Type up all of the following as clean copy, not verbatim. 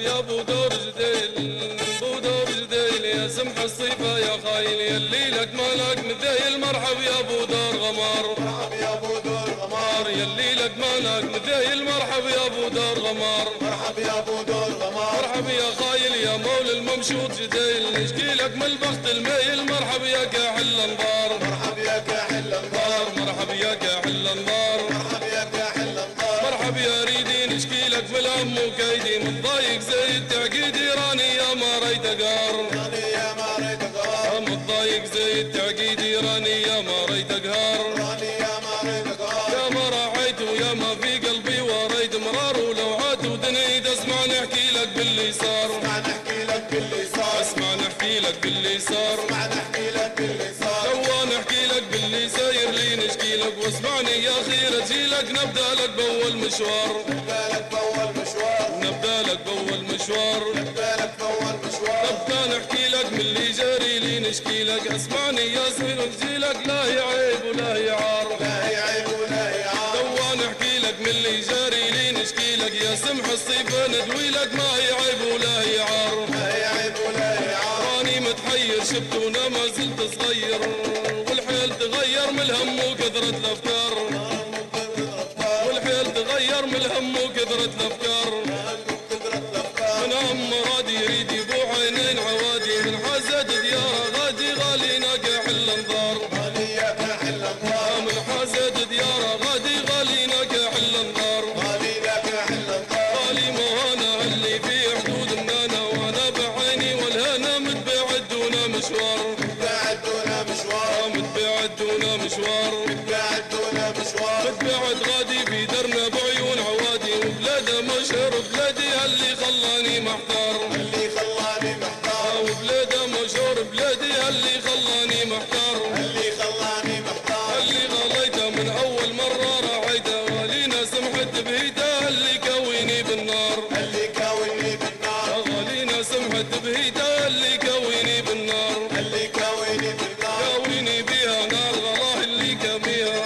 يا ابو دور جديل، ابو دور جديل يا سمح الصيفه يا خايل، يلي لك مالك مثيل مرحب يا ابو دور غمار، مرحب يا ابو دور غمار، يلي لك مالك مثيل مرحب يا ابو دور غمار، مرحب يا ابو دور غمار، مرحب يا خايل يا مول الممشوط جديل، نشكي لك من البخت الميل مرحب يا كاحل الانظار، مرحب يا كاحل الانظار، مرحب يا كاحل الانظار، مرحب يا كاحل الانظار، مرحب يا ريدي نشكي لك من الهم وكيدي، متضايق زي التعقيدي راني يا ما ريت اقهر، راني يا ما ريت اقهر، متضايق زي التعقيدي راني يا ما ريت اقهر، راني يا ما ريت اقهر، يا ما راحيت ويا ما في قلبي وريت مرار ولوعات ودنيت، اسمع نحكي لك باللي صار، اسمع نحكي لك باللي صار، اسمع نحكي لك باللي صار، اسمع نحكي لك باللي صار، لو نحكي لك باللي ساير لي نشكي لك، واسمعني يا خير اجي لك نبدا لك باول مشوار، نبدا لك باول مشوار، نبدا لك باول مشوار، نبدا لك باول مشوار، نبدا نحكي لك من اللي جاري لي نشكي لك، اسمعني يا صغير نجي لك لا هي عيب ولا هي عار، لا هي عيب ولا هي عار، لو نحكي لك من اللي جاري لي نشكي لك، يا سمح الصيف ندوي لك ما هي عيب ولا هي عار، لا هي عيب ولا هي عار، راني متحير شفت وانا ما زلت صغير، والحيل تغير من الهم وكثرة الافكار، والحيل تغير من الهم وكثرة الافكار، من هم مرادي يريد يبوع عينين عوادي، من حزد دياره غادي غالينا كاحل الانظار، غالي يا كاحل الانظار، من حزد دياره غادي غالينا كاحل الانظار، غالي يا كاحل الانظار، غالي مهانا اللي في حدود منانا، وانا بعيني والهنا متبعد دون مشوار، متباعد دون مشوار، متبعد دون مشوار، متباعد دون مشوار، متبعد غادي في درنا بعيون عوادي، وبلاده مشهور بلادي اللي خلاني محتار، اللي خلاني محتار، وبلاده مشهور بلادي اللي خلاني محتار، اللي خلاني محتار، اللي غليته من اول مره راعيته، ولينا سمحت بهيته اللي كويني بالنار، اللي كاوني بالنار، غالينا سمحت بهيته اللي كويني بالنار، اللي كاوني بالنار، كويني بيها نار غلاه اللي كميها،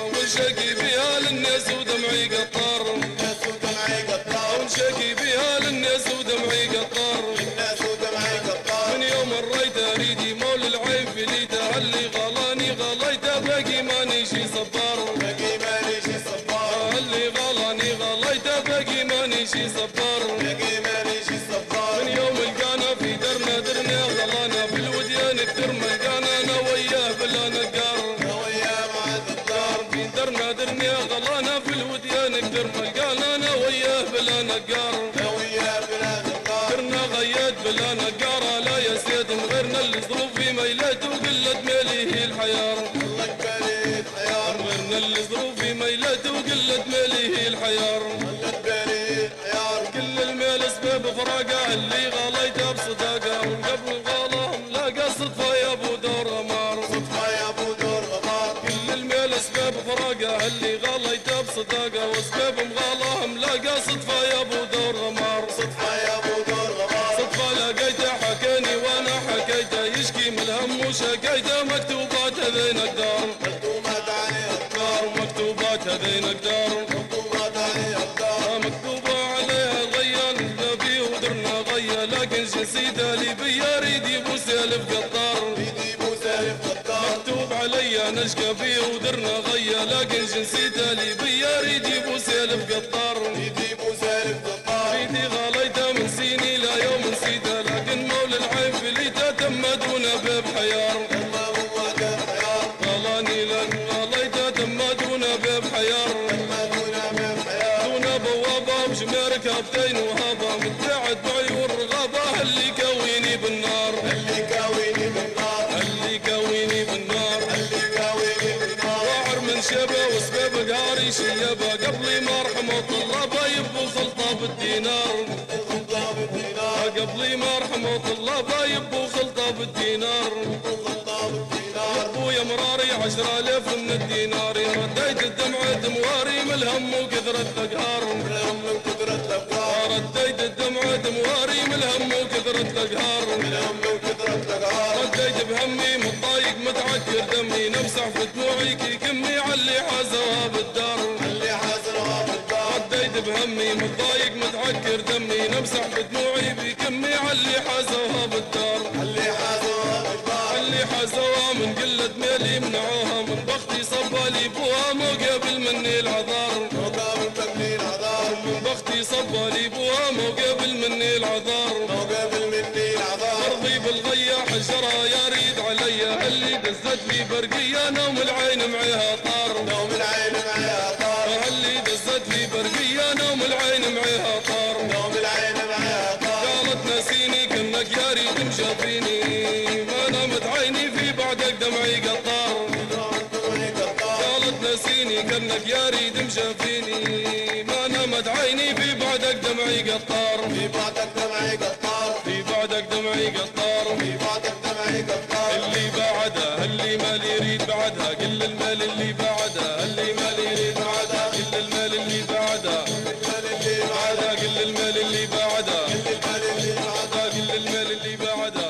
ونشكي بيها للناس ودمعي قطار، الناس ودمعي قطار، ونشكي بيها للناس ودمعي قطار، الناس ودمعي قطار، من يوم مريت اريدي مول العين فليته، اللي غلاني غليته باقي ماني شي صبار، باقي مالي شي صبار، اللي غلاني غليته باقي ماني شي صبار، باقي مالي شي صبار، من يوم القانا في درنا درنا غلانا، في الوديان كتر ما القانا انا وياه بلا نقار، يا ويا مع الدار، في درنا درنا غلانا في الوديان كتر ما القانا انا وياه بلا نقار، يا ويا بلا نقار، كرنا غيات بلا نقارة، لا يا سيد غيرنا اللي ظروف في ميلات وقلة ماليه الحيار، الله يبارك حيار، غيرنا اللي ظروف في ميلات وقلة ماليه الحيار، الله يبارك حيار، كل المال اسباب فراقه اللي غليته بصداقه، وقبل غلاهم لاقى صدفه يا ابو دور غمار، صدفة يا ابو دور غمار، كل المال اسباب فراقه اللي غليته بصداقه، واسباب مغالاهم لاقى صدفه يا ابو دور غمار، صدفة يا ابو دور غمار، صدفه لقيته حكاني وانا حكيته، يشكي من الهم وشكيته، مكتوبات هذين اقدار، مكتوبات عليه اقدار، مكتوبات هذين اقدار، مكتوبات عليه اقدار، مكتوبة عليها غيان نبي ودرنا غيا، لكن جنسيته ليبيا ريد يبوس الف قطار، بيدي بو سالف قطار، مكتوب عليا نشكى فيه ودرنا غيا، لكن جنسيته ليبيا ريد يبوس الف قطار، بيدي بو سالف قطار، ريدي غليته من سيني لا يوم نسيته، لكن مول العين فليته تم دون باب حيار، لما هو دار حيار، غلاني لك غليته تم دون باب حيار، لما دون باب حيار، دون بوابه وجمارك هبتين وهابه، متبعد بعيون رغابه اللي كويني بالنار، اللي كاويني بالنار، اللي كويني بالنار، اللي كاويني بالنار، واعر من شبه وسبب قاري شيبه، قبلي ما رحمه طلابه يبو خلطه بالدينار، الخلطة بالدينار، قبلي ما رحمه طلابه يبو خلطه بالدينار، الخلطة بالدينار، ابويا مراري 10,000 من الدينار، رديت الدمعة مواري من الهم وكثرة القهار، الهم وكثرة الافكار، رديت الدمعة مواري من الهم وكثرة القهار، الهم وكثرة الافكار، رديت بهمي متضايق متعكر دمي، نمسح في دموعي كي كمي علي حازوها بالدار، اللي حازرها بالدار، رديت بهمي اني متضايق متعكر دمي نمسح بدموعي بكمي علي حازوها بالدار اللي حازوها بالدار اللي حازوها من قلة ميلي منعوها من بختي صبالي بوها مو قبل مني العذار مقابل مني العذار من بختي صبالي بوها مو قبل مني العذار مقابل مني العذار ارضي بالغية حجرها يا ريد عليا اللي دزت في برقية نوم العين معيها طار نوم العين معاها طار اللي دزت في برقية نوم العين معيها طار نوم العين معاها طار قالت نسيني كأنك يا ريت مشافيني ما نامت عيني في بعدك دمعي قطار قالت نسيني كأنك يا ريت مشافيني ما نامت عيني في بعدك دمعي قطار في بعدك دمعي قطار في بعدك دمعي قطار في بعدك دمعي قطار اللي بعدها اللي مال يريد بعدها كل المال اللي بعدها اللي مال يريد بعدها كل المال اللي بعدها المال اللي بعدها كل المال اللي بعدها المال اللي بعدها كل المال اللي بعدها